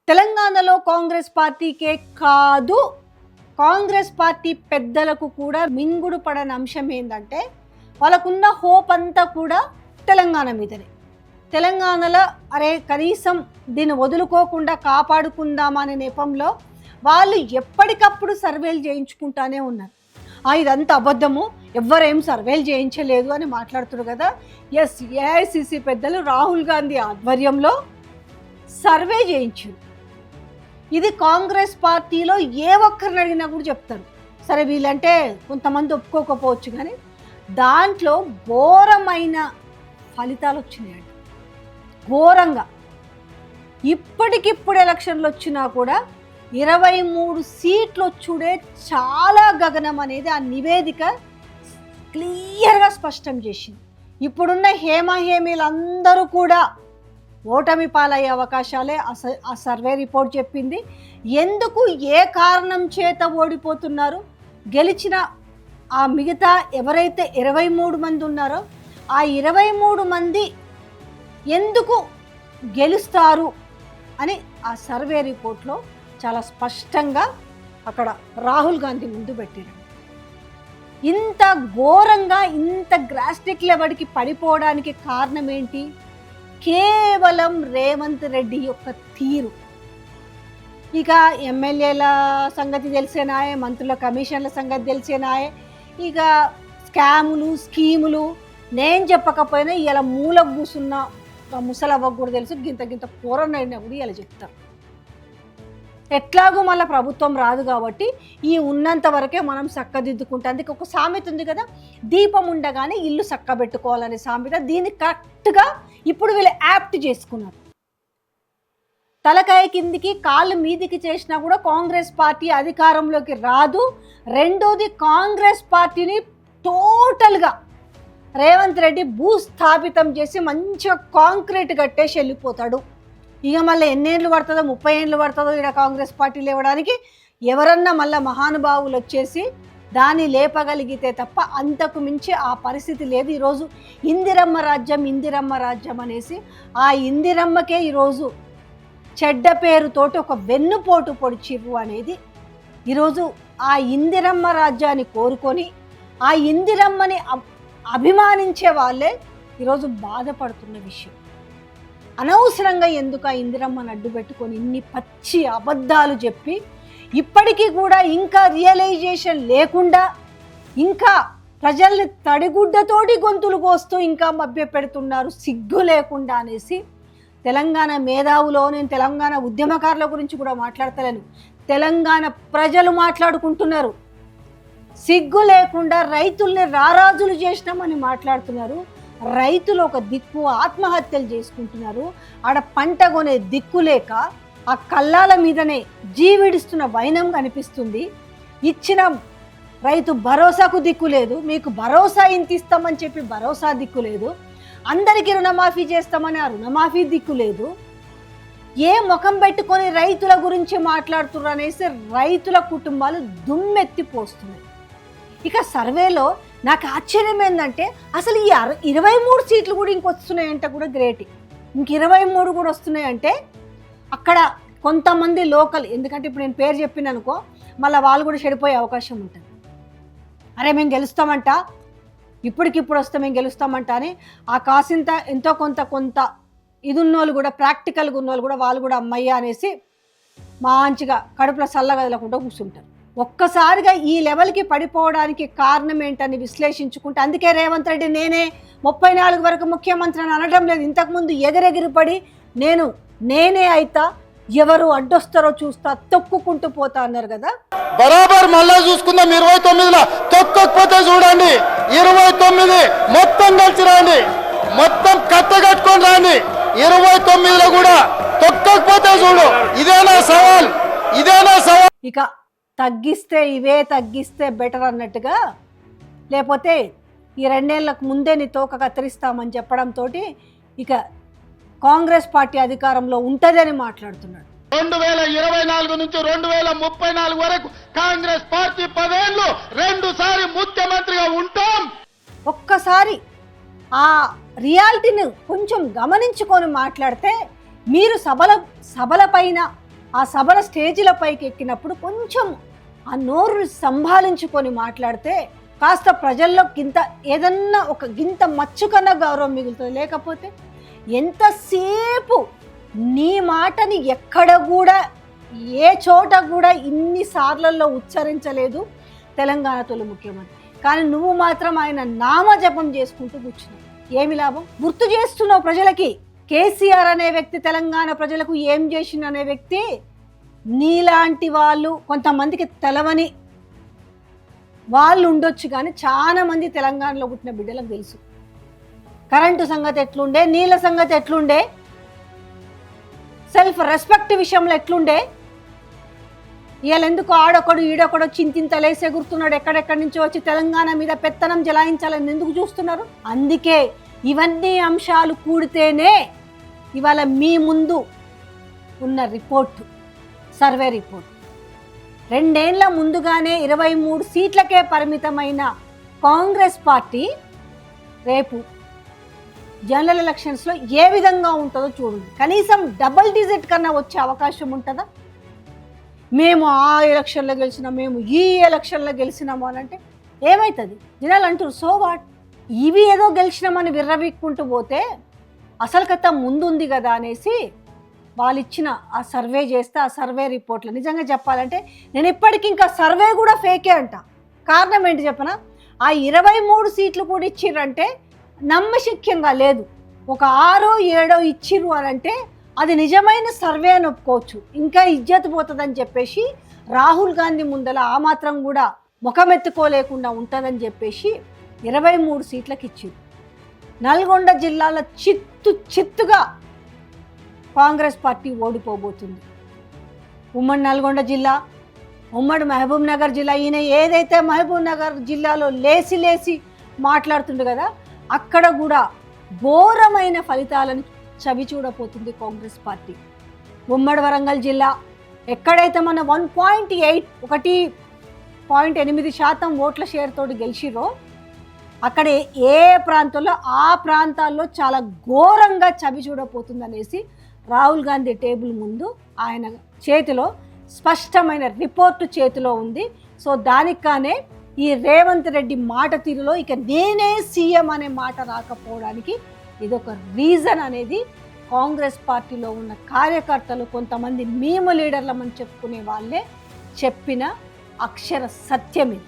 తెలంగాణలో కాంగ్రెస్ పార్టీకే కాదు, కాంగ్రెస్ పార్టీ పెద్దలకు కూడా మింగుడు పడని అంశం ఏంటంటే వాళ్ళకున్న హోప్ అంతా కూడా తెలంగాణ మీదనే. తెలంగాణలో అరే కనీసం దీన్ని వదులుకోకుండా కాపాడుకుందామనే నెపంలో వాళ్ళు ఎప్పటికప్పుడు సర్వేలు చేయించుకుంటానే ఉన్నారు. ఇదంతా అబద్ధము, ఎవ్వరేం సర్వేలు చేయించలేదు అని మాట్లాడుతున్నారు కదా. ఎస్, ఏఐసిసి పెద్దలు రాహుల్ గాంధీ ఆధ్వర్యంలో సర్వే చేయించారు. ఇది కాంగ్రెస్ పార్టీలో ఏ ఒక్కరిని అడిగినా కూడా చెప్తారు. సరే వీళ్ళంటే కొంతమంది ఒప్పుకోకపోవచ్చు, కానీ దాంట్లో ఘోరమైన ఫలితాలు వచ్చినాయండి. ఘోరంగా ఇప్పటికిప్పుడు ఎలక్షన్లు వచ్చినా కూడా 23 సీట్లు వచ్చుడే చాలా గగనం అనేది ఆ నివేదిక క్లియర్గా స్పష్టం చేసింది. ఇప్పుడున్న హేమీలందరూ కూడా ఓటమి పాలయ్యే అవకాశాలే ఆ సర్వే రిపోర్ట్ చెప్పింది. ఎందుకు, ఏ కారణం చేత ఓడిపోతున్నారు, గెలిచిన ఆ మిగతా ఎవరైతే 23 మంది ఉన్నారో ఆ 23 మంది ఎందుకు గెలుస్తారు అని ఆ సర్వే రిపోర్ట్లో చాలా స్పష్టంగా అక్కడ రాహుల్ గాంధీ ముందు పెట్టారు. ఇంత ఘోరంగా ఇంత గ్రాస్టిక్ లెవెల్కి పడిపోవడానికి కారణం ఏంటి? కేవలం రేవంత్ రెడ్డి యొక్క తీరు. ఇక ఎమ్మెల్యేల సంగతి తెలిసేనాయే, మంత్రుల కమిషన్ల సంగతి తెలిసేనాయే, ఇక స్కాములు స్కీములు నేను చెప్పకపోయినా ఇలా మూల కూసున్న ముసలవ్వకు కూడా తెలుసు. గింత కూరనైనా కూడా ఇలా చెప్తారు. ఎట్లాగో మళ్ళీ ప్రభుత్వం రాదు కాబట్టి ఈ ఉన్నంత వరకే మనం చక్కదిద్దుకుంటాం. అందుకే ఒక సామెత ఉంది కదా, దీపం ఉండగానే ఇల్లు చక్కబెట్టుకోవాలనే సామెత. దీన్ని కరెక్ట్గా ఇప్పుడు వీళ్ళు యాప్ట్ చేసుకున్నారు. తలకాయ కిందికి కాళ్ళు మీదికి చేసినా కూడా కాంగ్రెస్ పార్టీ అధికారంలోకి రాదు. రెండోది, కాంగ్రెస్ పార్టీని టోటల్గా రేవంత్ రెడ్డి భూస్థాపితం చేసి మంచిగా కాంక్రీట్ కట్టేసి వెళ్ళిపోతాడు. ఇక మళ్ళీ ఎన్నేళ్ళు పడుతుందో, 30 ఏళ్ళు పడుతుందో ఇక్కడ కాంగ్రెస్ పార్టీ లేవడానికి. ఎవరన్నా మళ్ళీ మహానుభావులు వచ్చేసి దాన్ని లేపగలిగితే తప్ప అంతకు మించి ఆ పరిస్థితి లేదు. ఈరోజు ఇందిరమ్మ రాజ్యం అనేసి ఆ ఇందిరమ్మకే ఈరోజు చెడ్డ పేరుతోటి ఒక వెన్నుపోటు పొడిచిర్రు అనేది ఈరోజు ఆ ఇందిరమ్మ రాజ్యాన్ని కోరుకొని ఆ ఇందిరమ్మని అభిమానించే వాళ్ళే ఈరోజు బాధపడుతున్న విషయం. అనవసరంగా ఎందుకు ఆ ఇందిరమ్మను అడ్డు పెట్టుకొని ఇన్ని పచ్చి అబద్ధాలు చెప్పి ఇప్పటికీ కూడా ఇంకా రియలైజేషన్ లేకుండా ఇంకా ప్రజల్ని తడిగుడ్డతోటి గొంతులు కోస్తూ ఇంకా మభ్య పెడుతున్నారు సిగ్గు లేకుండా అనేసి. తెలంగాణ మేధావులో, నేను తెలంగాణ ఉద్యమకారుల గురించి కూడా మాట్లాడతలేను, తెలంగాణ ప్రజలు మాట్లాడుకుంటున్నారు. సిగ్గు లేకుండా రైతుల్ని రారాజులు చేసినామని మాట్లాడుతున్నారు. రైతులు ఒక దిక్కు ఆత్మహత్యలు చేసుకుంటున్నారు. ఆడ పంట కొనే దిక్కు లేక ఆ కల్లాల మీదనే జీవిడిస్తున్న వైనం కనిపిస్తుంది. ఇచ్చిన రైతు భరోసాకు దిక్కు లేదు. మీకు భరోసా ఇంత ఇస్తామని చెప్పి భరోసా దిక్కు లేదు. అందరికీ రుణమాఫీ చేస్తామని ఆ రుణమాఫీ దిక్కు లేదు. ఏ ముఖం పెట్టుకొని రైతుల గురించి మాట్లాడుతున్నారు అనేసి రైతుల కుటుంబాలు దుమ్మెత్తిపోస్తున్నాయి. ఇక సర్వేలో నాకు ఆశ్చర్యం ఏంటంటే అసలు ఈ 23 సీట్లు కూడా ఇంకొస్తున్నాయంటే కూడా గ్రేట్. ఇంక 23 కూడా వస్తున్నాయంటే అక్కడ కొంతమంది లోకల్, ఎందుకంటే ఇప్పుడు నేను పేరు చెప్పిన అనుకో మళ్ళీ వాళ్ళు కూడా చెడిపోయే అవకాశం ఉంటుంది. అరే మేము గెలుస్తామంట, ఇప్పటికిప్పుడు వస్తే మేము గెలుస్తామంట అని ఆ కాసింత ఎంతో కొంత ఇది ఉన్నోళ్ళు కూడా, ప్రాక్టికల్గా ఉన్నోళ్ళు కూడా వాళ్ళు కూడా అమ్మయ్య అనేసి మంచిగా కడుపులో చల్లగదలకుండా కూర్చుంటారు. ఒక్కసారిగా ఈ లెవెల్కి పడిపోవడానికి కారణం ఏంటని విశ్లేషించుకుంటే, అందుకే రేవంత్ రెడ్డి నేనే 34 వరకు ముఖ్యమంత్రి అని అనడం లేదు. ఇంతకుముందు ఎగిరెగిరిపడి నేనే అయితా, ఎవరు అడ్డొస్తారో చూస్తా, తొక్కుకుంటూ పోతా అన్నారు కదా. బరాబర్ మళ్ళా చూసుకుందాం. 29లో తొక్కకపోతే చూడండి, 29 మొత్తం కలిసి రాండి, మొత్తం కట్టగట్టుకొని రాండి. 29లో కూడా తొక్కకపోతే చూడు. ఇదేనా సవాల్? ఇక తగ్గిస్తే ఇవే తగ్గిస్తే బెటర్ అన్నట్టుగా, లేకపోతే ఈ 2 ఏళ్లకు ముందే నీ తోక కత్తిరిస్తామని చెప్పడంతో ఇక కాంగ్రెస్ పార్టీ అధికారంలో ఉంటుందని మాట్లాడుతున్నాడు. 2024 నుంచి 2034 వరకు కాంగ్రెస్ పార్టీ 10 ఏళ్ళు 2 సారి ముఖ్యమంత్రిగా ఉంటాం. ఒక్కసారి ఆ రియాలిటీని కొంచెం గమనించుకొని మాట్లాడితే, మీరు సభల పైన ఆ సభల స్టేజీల పైకి ఎక్కినప్పుడు కొంచెం ఆ నోరుని సంభాళించుకొని మాట్లాడితే కాస్త ప్రజల్లో గింత ఏదన్నా ఒక గింత మచ్చుకన్నా గౌరవం మిగులుతుంది. లేకపోతే ఎంతసేపు నీ మాటని ఎక్కడ కూడా ఏ చోట కూడా ఇన్ని సార్లలో ఉచ్చరించలేదు తెలంగాణ తొలి ముఖ్యమంత్రి. కానీ నువ్వు మాత్రం ఆయన నామజపం చేసుకుంటూ కూర్చున్నావు. ఏమి లాభం? గుర్తు చేస్తున్నావు ప్రజలకి. కేసీఆర్ అనే వ్యక్తి తెలంగాణ ప్రజలకు ఏం చేసిన అనే వ్యక్తి నీలాంటి వాళ్ళు కొంతమందికి తెలవని వాళ్ళు ఉండొచ్చు, కానీ చాలా మంది తెలంగాణలో పుట్టిన బిడ్డలకు తెలుసు. కరెంటు సంగతి ఎట్లుండే, నీళ్ళ సంగతి ఎట్లుండే, సెల్ఫ్ రెస్పెక్ట్ విషయంలో ఎట్లుండే, ఇవాళ ఎందుకు ఆడొకడు ఈడొకడు చింతింతలేసి ఎగురుతున్నాడు, ఎక్కడెక్కడి నుంచో వచ్చి తెలంగాణ మీద పెత్తనం జలాయించాలని ఎందుకు చూస్తున్నారు? అందుకే ఇవన్నీ అంశాలు కూడితేనే ఇవాళ మీ ముందు ఉన్న రిపోర్టు, సర్వే రిపోర్ట్. 2 ఏళ్ల ముందుగానే 23 సీట్లకే పరిమితమైన కాంగ్రెస్ పార్టీ రేపు జనరల్ ఎలక్షన్స్లో ఏ విధంగా ఉంటుందో చూడండి. కనీసం డబుల్ డిజిట్ కన్నా వచ్చే అవకాశం ఉంటుందా? మేము ఆ ఎలక్షన్లో గెలిచినాం, మేము ఈ ఎలక్షన్లో గెలిచినాము అని అంటే ఏమవుతుంది? జనాలు అంటారు సో వాట్, ఇవి ఏదో గెలిచినామని విర్రవీక్కుంటూ పోతే అసలు కథ ముందుంది కదా అనేసి వాళ్ళు ఇచ్చిన ఆ సర్వే చేస్తే ఆ సర్వే రిపోర్ట్లు నిజంగా చెప్పాలంటే నేను ఇప్పటికీ ఇంకా సర్వే కూడా ఫేకే అంట. కారణం ఏంటి చెప్పనా? ఆ 23 సీట్లు కూడా ఇచ్చిర్రంటే నమ్మశక్యంగా లేదు. ఒక 6 7 ఇచ్చిర్రు అని అంటే అది నిజమైన సర్వే అని ఒప్పుకోవచ్చు. ఇంకా ఇజ్జత్ పోతుందని చెప్పేసి రాహుల్ గాంధీ ముందల ఆ మాత్రం కూడా ముఖమెత్తుకోలేకుండా ఉంటుందని చెప్పేసి 23 సీట్లకు ఇచ్చింది. నల్గొండ జిల్లాలో చిత్తుగా కాంగ్రెస్ పార్టీ ఓడిపోబోతుంది. ఉమ్మడి నల్గొండ జిల్లా, ఉమ్మడి మహబూబ్ నగర్ జిల్లా, ఈయన ఏదైతే మహబూబ్ నగర్ జిల్లాలో లేసి మాట్లాడుతుండు కదా, అక్కడ కూడా ఘోరమైన ఫలితాలను చవి చూడబోతుంది కాంగ్రెస్ పార్టీ. ఉమ్మడి వరంగల్ జిల్లా ఎక్కడైతే మన 1.8% ఓట్ల షేర్ తోటి గెలిచిరో అక్కడ ఏ ప్రాంతంలో ఆ ప్రాంతాల్లో చాలా ఘోరంగా చవి చూడబోతుంది అనేసి రాహుల్ గాంధీ టేబుల్ ముందు ఆయన చేతిలో స్పష్టమైన రిపోర్టు చేతిలో ఉంది. సో దానికి కానీ ఈ రేవంత్ రెడ్డి మాట తీరులో ఇక నేనే సీఎం అనే మాట రాకపోవడానికి ఇదొక రీజన్ అనేది కాంగ్రెస్ పార్టీలో ఉన్న కార్యకర్తలు, కొంతమంది మీము లీడర్లమని చెప్పుకునే వాళ్ళే చెప్పిన అక్షర సత్యం ఇది.